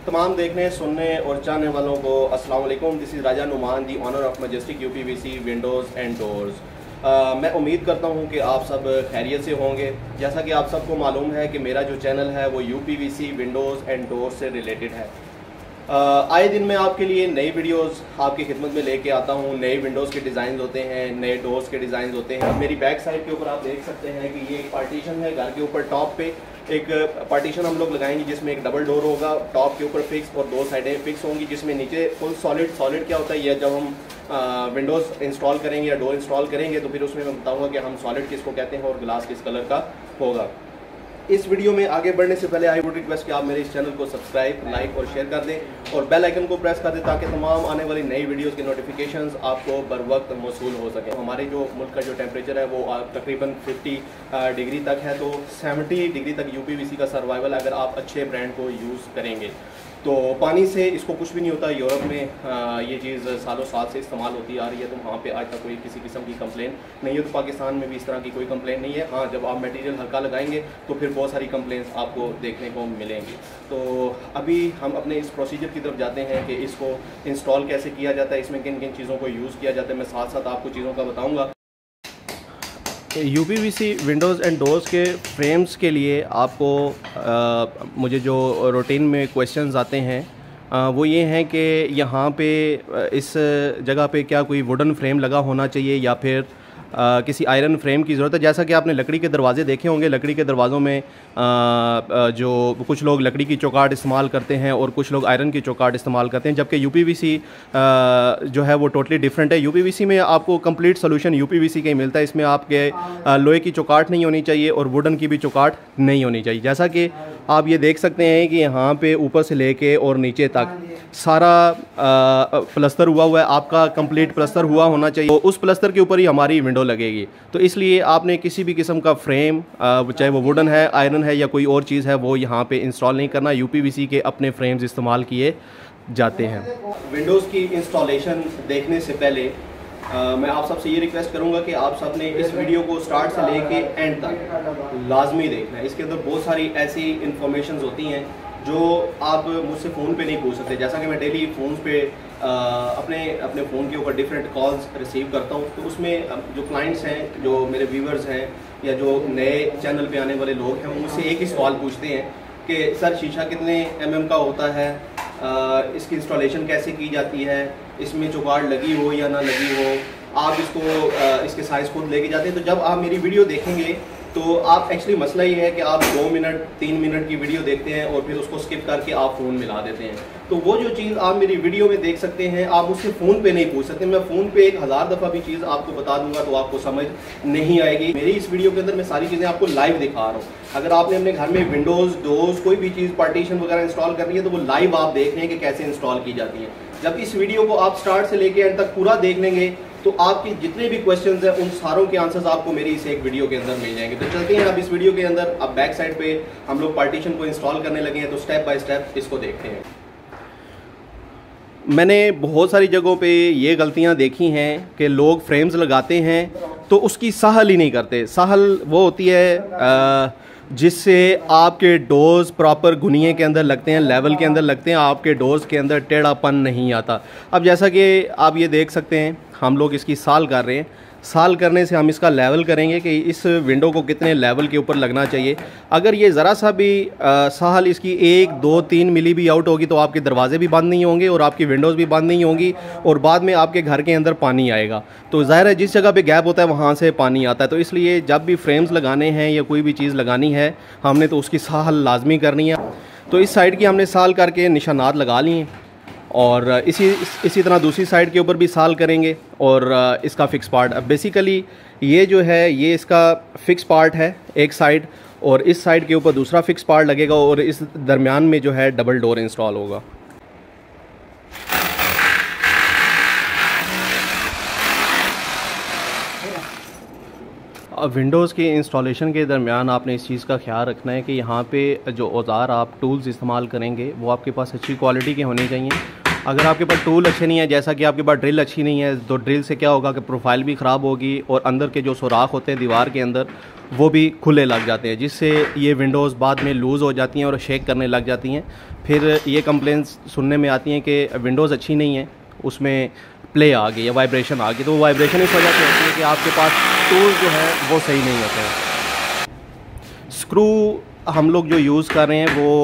तमाम देखने, सुनने और चाहने वालों को अस्सलाम वालेकुम। This is Raja Numan, the owner of Majestic UPVC windows and doors. मैं उम्मीद करता हूं कि आप सब खैरियत से होंगे। जैसा कि आप सबको मालूम है कि मेरा जो चैनल है वो यूपीवीसी विंडोज़ एंड डोर्स से रिलेटेड है। आए दिन मैं आपके लिए नई वीडियोस आपकी खिदमत में लेके आता हूँ। नए विंडोज़ के डिज़ाइन होते हैं, नए डोर्स के डिज़ाइन होते हैं। मेरी बैक साइड के ऊपर आप देख सकते हैं कि ये एक पार्टीशन है। घर के ऊपर टॉप पे एक पार्टीशन हम लोग लगाएंगे जिसमें एक डबल डोर होगा, टॉप के ऊपर फिक्स और दो साइडें फिक्स होंगी, जिसमें नीचे फुल सॉलिड क्या होता है ये जब हम विंडोज़ इंस्टॉल करेंगे या डोर इंस्टॉल करेंगे तो फिर उसमें मैं बताऊँगा कि हम सॉलिड किसको कहते हैं और ग्लास किस कलर का होगा। इस वीडियो में आगे बढ़ने से पहले आई वुड रिक्वेस्ट कि आप मेरे इस चैनल को सब्सक्राइब, लाइक और शेयर कर दें और बेल आइकन को प्रेस कर दें ताकि तमाम आने वाली नई वीडियोस के नोटिफिकेशंस आपको बर वक्त मौसूल हो सके। हमारे जो मुल्क का जो टेम्परेचर है वो तकरीबन 50 डिग्री तक है, तो 70 डिग्री तक यूपीवीसी का सर्वाइवल अगर आप अच्छे ब्रांड को यूज़ करेंगे। तो पानी से इसको कुछ भी नहीं होता। यूरोप में ये चीज़ सालों साल से इस्तेमाल होती आ रही है, तो वहाँ पे आज तक कोई किसी किस्म की कंप्लेन नहीं है। तो पाकिस्तान में भी इस तरह की कोई कंप्लेन नहीं है। हाँ, जब आप मटेरियल हल्का लगाएंगे तो फिर बहुत सारी कंप्लेंट्स आपको देखने को मिलेंगी। तो अभी हम अपने इस प्रोसीजर की तरफ जाते हैं कि इसको इंस्टॉल कैसे किया जाता है, इसमें किन किन चीज़ों को यूज़ किया जाता है। मैं साथ साथ आपको चीज़ों का बताऊँगा। यूपीवीसी विंडोज़ एंड डोर्स के फ्रेम्स के लिए आपको मुझे जो रूटीन में क्वेश्चंस आते हैं वो ये हैं कि यहाँ पे इस जगह पे क्या कोई वुडन फ्रेम लगा होना चाहिए या फिर किसी आयरन फ्रेम की ज़रूरत है। जैसा कि आपने लकड़ी के दरवाजे देखे होंगे, लकड़ी के दरवाज़ों में जो कुछ लोग लकड़ी की चौकाट इस्तेमाल करते हैं और कुछ लोग आयरन की चौकाट इस्तेमाल करते हैं, जबकि यूपीवीसी जो है वो टोटली डिफरेंट है। यूपीवीसी में आपको कंप्लीट सोल्यूशन यूपीवीसी का ही मिलता है। इसमें आपके लोहे की चौकाट नहीं होनी चाहिए और वुडन की भी चौकाट नहीं होनी चाहिए। जैसा कि आप ये देख सकते हैं कि यहाँ पे ऊपर से लेके और नीचे तक सारा प्लस्तर हुआ है। आपका कंप्लीट प्लस्तर हुआ होना चाहिए, तो उस प्लस्तर के ऊपर ही हमारी विंडो लगेगी। तो इसलिए आपने किसी भी किस्म का फ्रेम, चाहे वो वुडन है, आयरन है या कोई और चीज़ है, वो यहाँ पे इंस्टॉल नहीं करना। यूपीवीसी के अपने फ्रेम्स इस्तेमाल किए जाते हैं। विंडोज़ की इंस्टॉलेशन देखने से पहले मैं आप सबसे ये रिक्वेस्ट करूंगा कि आप सब ने इस वीडियो को स्टार्ट से लेके एंड तक लाजमी देखना है। इसके अंदर बहुत सारी ऐसी इंफॉर्मेशन होती हैं जो आप मुझसे फ़ोन पे नहीं पूछ सकते। जैसा कि मैं डेली फ़ोन पे अपने फ़ोन के ऊपर डिफरेंट कॉल्स रिसीव करता हूँ, तो उसमें जो क्लाइंट्स हैं, जो मेरे व्यूवर्स हैं या जो नए चैनल पे आने वाले लोग हैं, वो मुझसे एक ही सवाल पूछते हैं कि सर शीशा कितने mm का होता है, इसकी इंस्टॉलेशन कैसे की जाती है, इसमें चौकाट लगी हो या ना लगी हो, आप इसको इसके साइज़ खुद लेके जाते हैं। तो जब आप मेरी वीडियो देखेंगे तो आप एक्चुअली मसला ये है कि आप 2 मिनट 3 मिनट की वीडियो देखते हैं और फिर उसको स्किप करके आप फ़ोन मिला देते हैं। तो वो जो चीज़ आप मेरी वीडियो में देख सकते हैं आप उससे फ़ोन पे नहीं पूछ सकते। मैं फ़ोन पे 1000 दफ़ा भी चीज़ आपको बता दूंगा तो आपको समझ नहीं आएगी। मेरी इस वीडियो के अंदर मैं सारी चीज़ें आपको लाइव दिखा रहा हूँ। अगर आपने अपने घर में विंडोज़, डोर्स, कोई भी चीज़ पार्टीशन वगैरह इंस्टॉल करनी है तो वो लाइव आप देख रहे हैं कि कैसे इंस्टॉल की जाती है। जब इस वीडियो को आप स्टार्ट से लेके एंड तक पूरा देख लेंगे तो आपके जितने भी क्वेश्चंस हैं उन सारों के आंसर्स आपको मेरी इस एक वीडियो के अंदर मिल जाएंगे। तो चलते हैं अब इस वीडियो के अंदर। अब बैक साइड पे हम लोग पार्टीशन को इंस्टॉल करने लगे हैं, तो स्टेप बाय स्टेप इसको देखते हैं। मैंने बहुत सारी जगहों पे ये गलतियां देखी हैं कि लोग फ्रेम्स लगाते हैं तो उसकी सहल ही नहीं करते। सहल वो होती है जिससे आपके डोर्स प्रॉपर गुनिये के अंदर लगते हैं, लेवल के अंदर लगते हैं, आपके डोर्स के अंदर टेढ़ापन नहीं आता। अब जैसा कि आप ये देख सकते हैं हम लोग इसकी साल कर रहे हैं। साल करने से हम इसका लेवल करेंगे कि इस विंडो को कितने लेवल के ऊपर लगना चाहिए। अगर ये ज़रा सा भी साल इसकी 1, 2, 3 मिली भी आउट होगी तो आपके दरवाजे भी बंद नहीं होंगे और आपकी विंडोज़ भी बंद नहीं होंगी और बाद में आपके घर के अंदर पानी आएगा। तो ज़ाहिर है जिस जगह पे गैप होता है वहाँ से पानी आता है। तो इसलिए जब भी फ्रेम्स लगाने हैं या कोई भी चीज़ लगानी है हमने तो उसकी साल लाजमी करनी है। तो इस साइड की हमने साल करके निशानात लगा लिए और इसी तरह दूसरी साइड के ऊपर भी साल करेंगे और इसका फ़िक्स पार्ट। अब बेसिकली ये जो है ये इसका फ़िक्स पार्ट है एक साइड और इस साइड के ऊपर दूसरा फ़िक्स पार्ट लगेगा और इस दरमियान में जो है डबल डोर इंस्टॉल होगा। अब विंडोज़ के इंस्टॉलेशन के दरमियान आपने इस चीज़ का ख्याल रखना है कि यहाँ पे जो औज़ार आप टूल्स इस्तेमाल करेंगे वो आपके पास अच्छी क्वालिटी के होने चाहिए अगर आपके पास टूल अच्छे नहीं है, जैसा कि आपके पास ड्रिल अच्छी नहीं है, तो ड्रिल से क्या होगा कि प्रोफाइल भी ख़राब होगी और अंदर के जो सुराख होते हैं दीवार के अंदर वो भी खुले लग जाते हैं, जिससे ये विंडोज़ बाद में लूज़ हो जाती हैं और शेक करने लग जाती हैं। फिर ये कंप्लेंट्स सुनने में आती हैं कि विंडोज़ अच्छी नहीं है, उसमें प्ले आ गई या वाइब्रेशन आ गई। तो वो वाइब्रेशन इस वजह से होती है कि आपके पास टूल जो है वो सही नहीं होते हैं। स्क्रू हम लोग जो यूज़ कर रहे हैं वो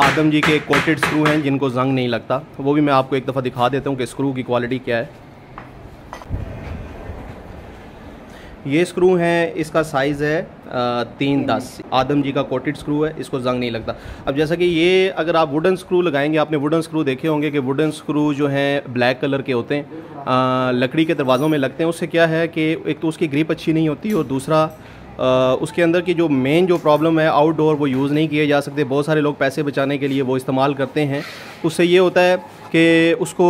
आदम जी के कोटेड स्क्रू हैं जिनको जंग नहीं लगता। वो भी मैं आपको एक दफ़ा दिखा देता हूँ कि स्क्रू की क्वालिटी क्या है। ये स्क्रू है, इसका साइज़ है 310। आदम जी का कोटेड स्क्रू है, इसको जंग नहीं लगता। अब जैसा कि ये अगर आप वुडन स्क्रू लगाएंगे, आपने वुडन स्क्रू देखे होंगे कि वुडन स्क्रू जो हैं ब्लैक कलर के होते हैं, लकड़ी के दरवाज़ों में लगते हैं। उससे क्या है कि एक तो उसकी ग्रिप अच्छी नहीं होती और दूसरा उसके अंदर की जो मेन जो प्रॉब्लम है, आउटडोर वो यूज़ नहीं किए जा सकते। बहुत सारे लोग पैसे बचाने के लिए वो इस्तेमाल करते हैं। उससे ये होता है कि उसको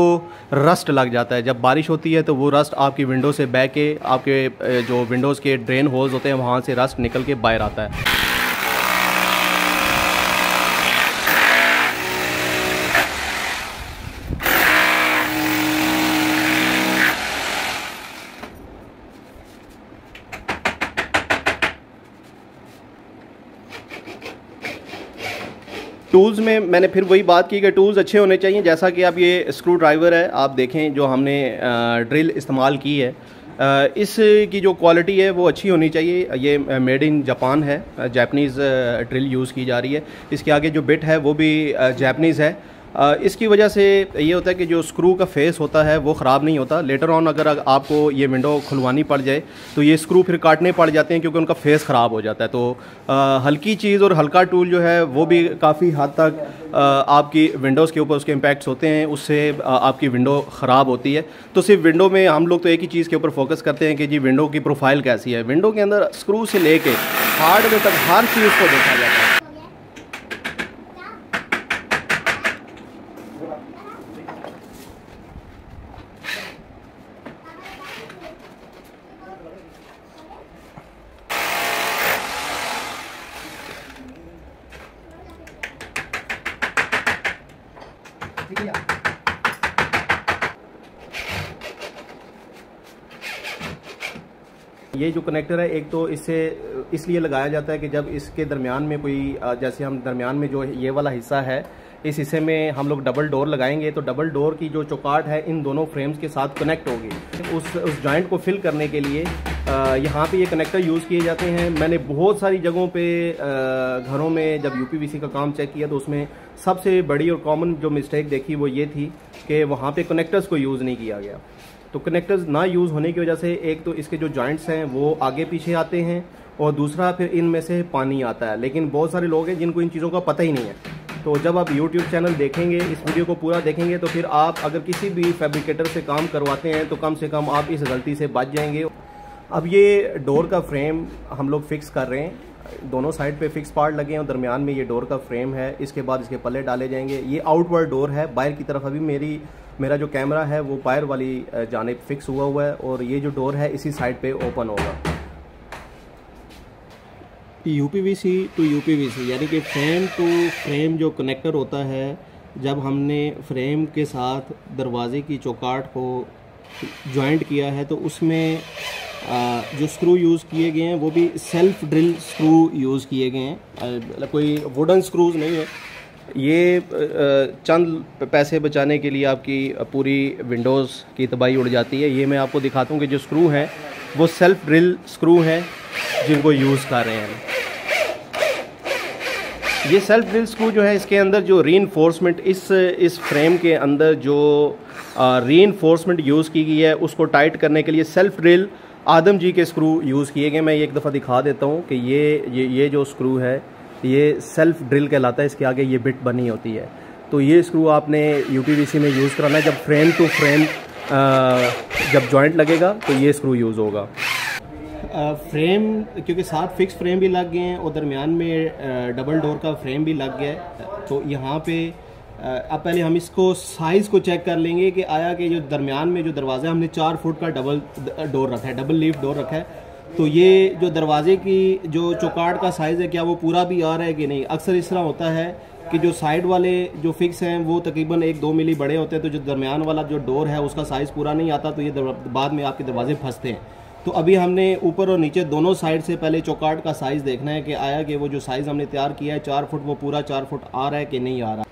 रस्ट लग जाता है। जब बारिश होती है तो वो रस्ट आपकी विंडो से बह के आपके जो विंडोज़ के ड्रेन होल्स होते हैं वहाँ से रस्ट निकल के बाहर आता है। टूल्स में मैंने फिर वही बात की कि टूल्स अच्छे होने चाहिए। जैसा कि आप ये स्क्रू ड्राइवर है, आप देखें जो हमने ड्रिल इस्तेमाल की है, इसकी जो क्वालिटी है वो अच्छी होनी चाहिए। ये मेड इन जापान है, जापानीज़ ड्रिल यूज़ की जा रही है। इसके आगे जो बिट है वो भी जापानीज़ है। इसकी वजह से ये होता है कि जो स्क्रू का फेस होता है वो ख़राब नहीं होता। लेटर ऑन अगर आपको ये विंडो खुलवानी पड़ जाए तो ये स्क्रू फिर काटने पड़ जाते हैं क्योंकि उनका फेस ख़राब हो जाता है। तो हल्की चीज़ और हल्का टूल जो है वो भी काफ़ी हद तक आपकी विंडोज़ के ऊपर उसके इम्पैक्ट्स होते हैं, उससे आपकी विंडो ख़राब होती है। तो सिर्फ विंडो में हम लोग तो एक ही चीज़ के ऊपर फोकस करते हैं कि जी विंडो की प्रोफाइल कैसी है। विंडो के अंदर स्क्रू से लेके हार्डवेयर तक हर चीज़ को देखा जाता है। ये जो कनेक्टर है, एक तो इससे इसलिए लगाया जाता है कि जब इसके दरमियान में कोई जैसे हम दरमियान में जो ये वाला हिस्सा है, इस हिस्से में हम लोग डबल डोर लगाएंगे तो डबल डोर की जो चौकाट है इन दोनों फ्रेम्स के साथ कनेक्ट होगी। उस जॉइंट को फिल करने के लिए यहाँ पे ये कनेक्टर यूज़ किए जाते हैं। मैंने बहुत सारी जगहों पे घरों में जब यूपीवीसी का काम चेक किया तो उसमें सबसे बड़ी और कॉमन जो मिस्टेक देखी वो ये थी कि वहाँ पे कनेक्टर्स को यूज़ नहीं किया गया। तो कनेक्टर्स ना यूज़ होने की वजह से एक तो इसके जो जॉइंट्स हैं वो आगे पीछे आते हैं और दूसरा फिर इनमें से पानी आता है। लेकिन बहुत सारे लोग हैं जिनको इन चीज़ों का पता ही नहीं है। तो जब आप YouTube चैनल देखेंगे, इस वीडियो को पूरा देखेंगे, तो फिर आप अगर किसी भी फैब्रिकेटर से काम करवाते हैं तो कम से कम आप इस गलती से बच जाएंगे। अब ये डोर का फ्रेम हम लोग फिक्स कर रहे हैं। दोनों साइड पे फिक्स पार्ट लगे हैं और दरमियान में ये डोर का फ्रेम है। इसके बाद इसके पल्ले डाले जाएंगे। ये आउटवर्ड डोर है, बाहर की तरफ अभी मेरा जो कैमरा है वो बाहर वाली जानिब फिक्स हुआ है और ये जो डोर है इसी साइड पे ओपन होगा। यूपीवीसी टू यूपीवीसी यानी कि फ्रेम टू फ्रेम जो कनेक्टर होता है, जब हमने फ्रेम के साथ दरवाजे की चौकाट को जॉइंट किया है तो उसमें जो स्क्रू यूज़ किए गए हैं वो भी सेल्फ ड्रिल स्क्रू यूज़ किए गए हैं, कोई वुडन स्क्रूज नहीं है। ये चंद पैसे बचाने के लिए आपकी पूरी विंडोज़ की तबाही उड़ जाती है। ये मैं आपको दिखाता हूँ कि जो स्क्रू हैं वो सेल्फ ड्रिल स्क्रू हैं जिनको यूज़ कर रहे हैं। ये सेल्फ ड्रिल स्क्रू जो है, इसके अंदर जो रीइंफोर्समेंट इस फ्रेम के अंदर जो रीइंफोर्समेंट यूज़ की गई है उसको टाइट करने के लिए सेल्फ ड्रिल आदम जी के स्क्रू यूज़ किए गए। मैं एक दफ़ा दिखा देता हूँ कि ये जो स्क्रू है ये सेल्फ ड्रिल कहलाता है। इसके आगे ये बिट बनी होती है। तो ये स्क्रू आपने यूपीवीसी में यूज़ कराना है। जब फ्रेम टू फ्रेम जब जॉइंट लगेगा तो ये स्क्रू यूज़ होगा। फ्रेम क्योंकि साथ फिक्स फ्रेम भी लग गए हैं और दरमियान में डबल डोर का फ्रेम भी लग गया है। तो यहाँ पे अब पहले हम इसको साइज़ को चेक कर लेंगे कि आया कि जो दरमियान में जो दरवाज़ा हमने 4 फुट का डबल डोर रखा है, डबल लीफ डोर रखा है, तो ये जो दरवाजे की जो चौकाट का साइज़ है क्या वो पूरा भी आ रहा है कि नहीं। अक्सर इस तरह होता है कि जो साइड वाले जो फिक्स हैं वो तकरीबन 1-2 मिली बड़े होते हैं, तो जो दरमियान वाला जो डोर है उसका साइज़ पूरा नहीं आता, तो ये बाद में आपके दरवाजे फंसते हैं। तो अभी हमने ऊपर और नीचे दोनों साइड से पहले चौकाट का साइज़ देखना है कि आया कि वो जो साइज़ हमने तैयार किया है 4 फुट, वो पूरा 4 फुट आ रहा है कि नहीं आ रहा।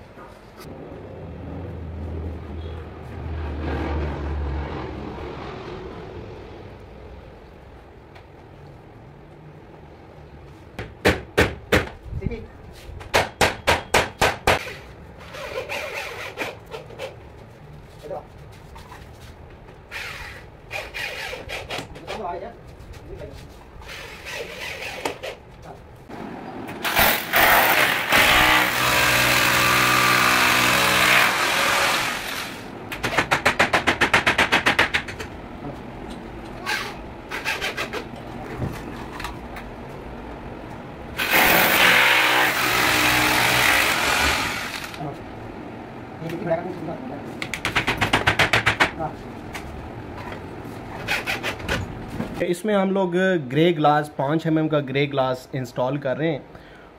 इसमें हम लोग ग्रे ग्लास 5 mm का ग्रे ग्लास इंस्टॉल कर रहे हैं।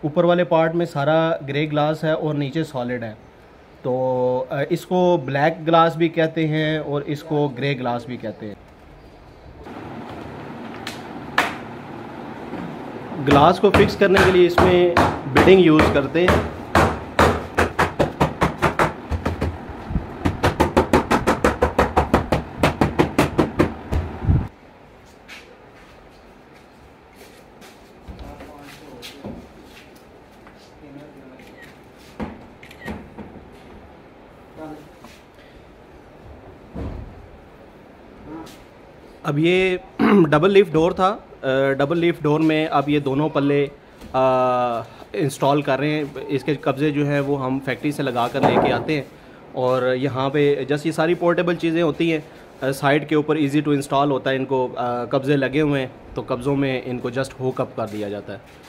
ऊपर वाले पार्ट में सारा ग्रे ग्लास है और नीचे सॉलिड है, तो इसको ब्लैक ग्लास भी कहते हैं और इसको ग्रे ग्लास भी कहते हैं। ग्लास को फिक्स करने के लिए इसमें बिडिंग यूज़ करते हैं। अब ये डबल लीफ डोर था, डबल लीफ डोर में अब ये दोनों पल्ले इंस्टॉल कर रहे हैं। इसके कब्ज़े जो हैं वो हम फैक्ट्री से लगा कर लेके आते हैं और यहाँ पे जस्ट ये सारी पोर्टेबल चीज़ें होती हैं, साइड के ऊपर इजी टू इंस्टॉल होता है। इनको कब्ज़े लगे हुए हैं तो कब्ज़ों में इनको जस्ट हुकअप कर दिया जाता है।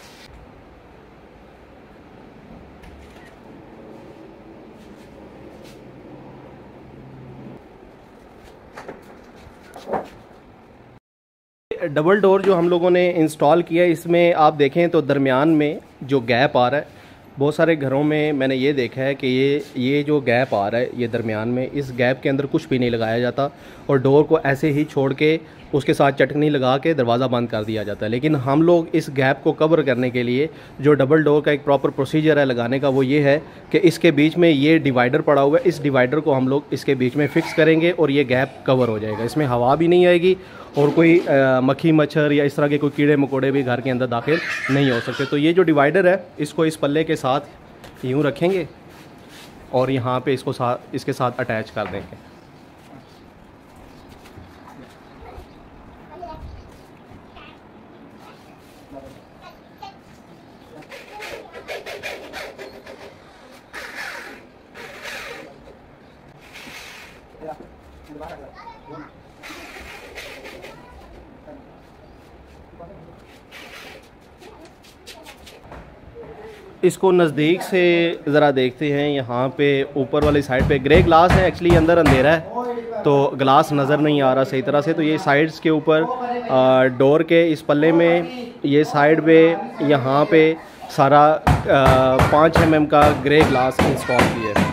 डबल डोर जो हम लोगों ने इंस्टॉल किया है, इसमें आप देखें तो दरमियान में जो गैप आ रहा है, बहुत सारे घरों में मैंने ये देखा है कि ये जो गैप आ रहा है, ये दरमियान में, इस गैप के अंदर कुछ भी नहीं लगाया जाता और डोर को ऐसे ही छोड़ के उसके साथ चटनी लगा के दरवाज़ा बंद कर दिया जाता है। लेकिन हम लोग इस गैप को कवर करने के लिए जो डबल डोर का एक प्रॉपर प्रोसीजर है लगाने का, वो ये है कि इसके बीच में ये डिवाइडर पड़ा हुआ है, इस डिवाइडर को हम लोग इसके बीच में फ़िक्स करेंगे और ये गैप कवर हो जाएगा। इसमें हवा भी नहीं आएगी और कोई मक्खी मच्छर या इस तरह के कोई कीड़े मकोड़े भी घर के अंदर दाखिल नहीं हो सकते। तो ये जो डिवाइडर है, इसको इस पल्ले के साथ यूँ रखेंगे और यहाँ पे इसको इसके साथ अटैच कर देंगे। इसको नज़दीक से ज़रा देखते हैं। यहाँ पे ऊपर वाली साइड पे ग्रे ग्लास है, एक्चुअली अंदर अंधेरा है तो ग्लास नज़र नहीं आ रहा सही तरह से। तो ये साइड्स के ऊपर डोर के इस पल्ले में ये साइड पे यहाँ पे सारा 5 mm का ग्रे ग्लास इंस्टॉल किया है।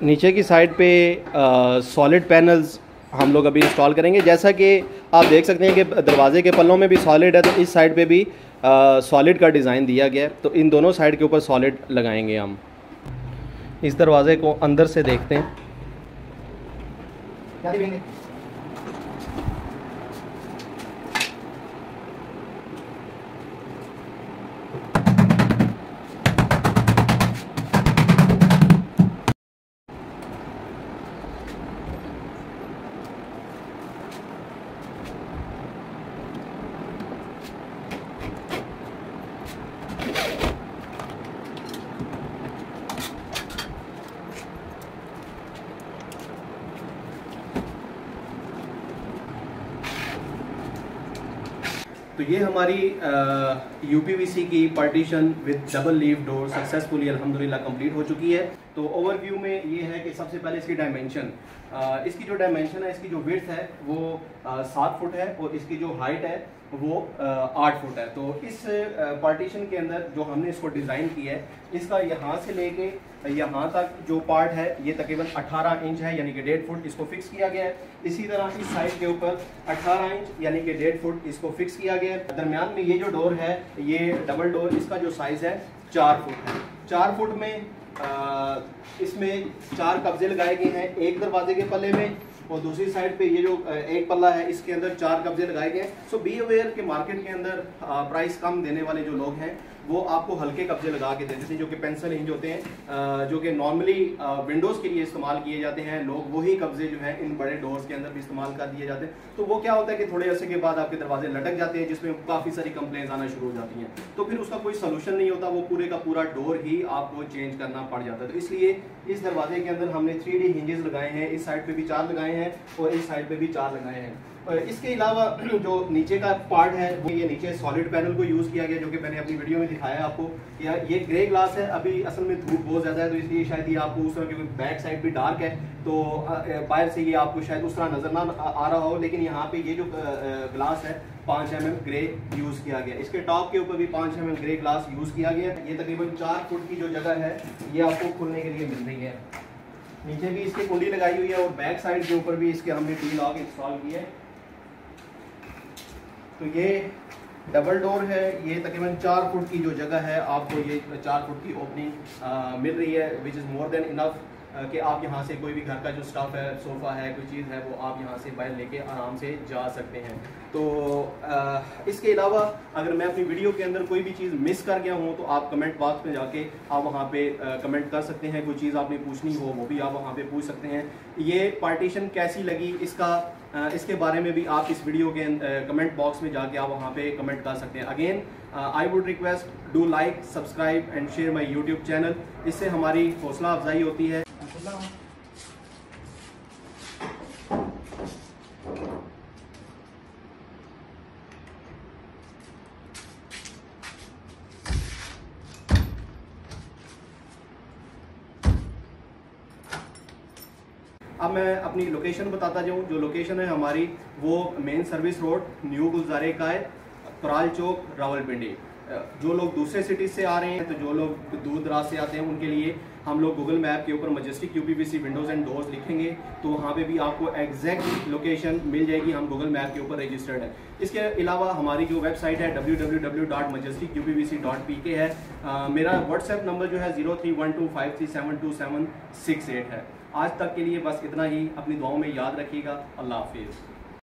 नीचे की साइड पे सॉलिड पैनल्स हम लोग अभी इंस्टॉल करेंगे। जैसा कि आप देख सकते हैं कि दरवाजे के पल्लों में भी सॉलिड है, तो इस साइड पे भी सॉलिड का डिज़ाइन दिया गया है, तो इन दोनों साइड के ऊपर सॉलिड लगाएंगे हम। इस दरवाजे को अंदर से देखते हैं। तो ये हमारी यूपीवीसी की partition with double leaf door successfully अल्हम्दुलिल्लाह कंप्लीट हो चुकी है। तो ओवरव्यू में ये है कि सबसे पहले इसकी डायमेंशन, इसकी जो डायमेंशन है, इसकी जो विड्थ है वो 7 फुट है और इसकी जो हाइट है वो 8 फुट है। तो इस पार्टीशन के अंदर जो हमने इसको डिज़ाइन किया है, इसका यहाँ से लेके यहाँ तक जो पार्ट है ये तकरीबन 18 इंच है, यानी कि 1.5 फुट इसको फिक्स किया गया है। इसी तरह इस साइड के ऊपर 18 इंच यानी कि 1.5 फुट इसको फिक्स किया गया है। दरमियान में ये जो डोर है, ये डबल डोर, इसका जो साइज़ है 4 फुट है। 4 फुट में इसमें 4 कब्जे लगाए गए हैं, एक दरवाजे के पल्ले में और दूसरी साइड पे ये जो एक पल्ला है इसके अंदर 4 कब्जे लगाए गए हैं। सो बी अवेयर के मार्केट के अंदर प्राइस कम देने वाले जो लोग हैं वो आपको हल्के कब्जे लगा के देते हैं, जो कि पेंसिल हिंज होते हैं, जो कि नॉर्मली विंडोज़ के लिए इस्तेमाल किए जाते हैं। लोग वही कब्जे जो हैं इन बड़े डोर्स के अंदर भी इस्तेमाल कर दिए जाते हैं। तो वो क्या होता है कि थोड़े अरसे के बाद आपके दरवाजे लटक जाते हैं, जिसमें काफ़ी सारी कंप्लेंट्स आना शुरू हो जाती हैं। तो फिर उसका कोई सोल्यूशन नहीं होता, वो पूरे का पूरा डोर ही आपको चेंज करना पड़ जाता है। तो इसलिए इस दरवाजे के अंदर हमने 3D हिंजेस लगाए हैं, इस साइड पे भी 4 लगाए हैं और इस साइड पे भी 4 लगाए हैं। इसके अलावा जो नीचे का पार्ट है वो ये नीचे सॉलिड पैनल को यूज़ किया गया, जो कि मैंने अपनी वीडियो में दिखाया आपको। ये ग्रे ग्लास है, अभी असल में धूप बहुत ज़्यादा है तो इसलिए शायद ये आपको उस तरह, क्योंकि बैक साइड भी डार्क है तो बाहर से ये आपको शायद उस तरह नज़र ना आ रहा हो, लेकिन यहाँ पे ये जो ग्लास है 5 mm ग्रे यूज़ किया गया। इसके टॉप के ऊपर भी 5 mm ग्रे ग्लास यूज़ किया गया। ये तकरीबन 4 फुट की जो जगह है ये आपको खुलने के लिए मिल रही है। नीचे भी इसकी कुंडी लगाई हुई है और बैक साइड के ऊपर भी इसके हमने टी लॉक इंस्टॉल किया है। तो ये डबल डोर है, ये तकरीबन 4 फुट की जो जगह है आपको ये 4 फुट की ओपनिंग मिल रही है, which is more than enough कि आप यहाँ से कोई भी घर का जो स्टफ है, सोफ़ा है, कोई चीज़ है, वो आप यहाँ से बाहर लेके आराम से जा सकते हैं। तो इसके अलावा अगर मैं अपनी वीडियो के अंदर कोई भी चीज़ मिस कर गया हूँ तो आप कमेंट बॉक्स में जाके आप वहाँ पे कमेंट कर सकते हैं। कोई चीज़ आपने पूछनी हो वो भी आप वहाँ पे पूछ सकते हैं। ये पार्टीशन कैसी लगी इसके बारे में भी आप इस वीडियो के कमेंट बॉक्स में जाके आप वहाँ पे कमेंट कर सकते हैं। Again I would request do like, subscribe and share my YouTube channel. इससे हमारी हौसला अफजाई होती है। अब मैं अपनी लोकेशन बताता जाऊँ। जो लोकेशन है हमारी वो main service road, new Gulzare का है, कुराल चौक, रावलपिंडी। जो लोग दूसरे सिटीज़ से आ रहे हैं, तो जो लोग दूर दराज से आते हैं उनके लिए हम लोग गूगल मैप के ऊपर majestic UPVC windows and doors लिखेंगे तो वहाँ पे भी आपको एग्जैक्ट लोकेशन मिल जाएगी। हम गूगल मैप के ऊपर रजिस्टर्ड है। इसके अलावा हमारी जो वेबसाइट है www.majesticupvc.pk है। मेरा व्हाट्सएप नंबर जो है 031253722768 है। आज तक के लिए बस इतना ही। अपनी दुआओं में याद रखिएगा। अल्लाह हाफिज़।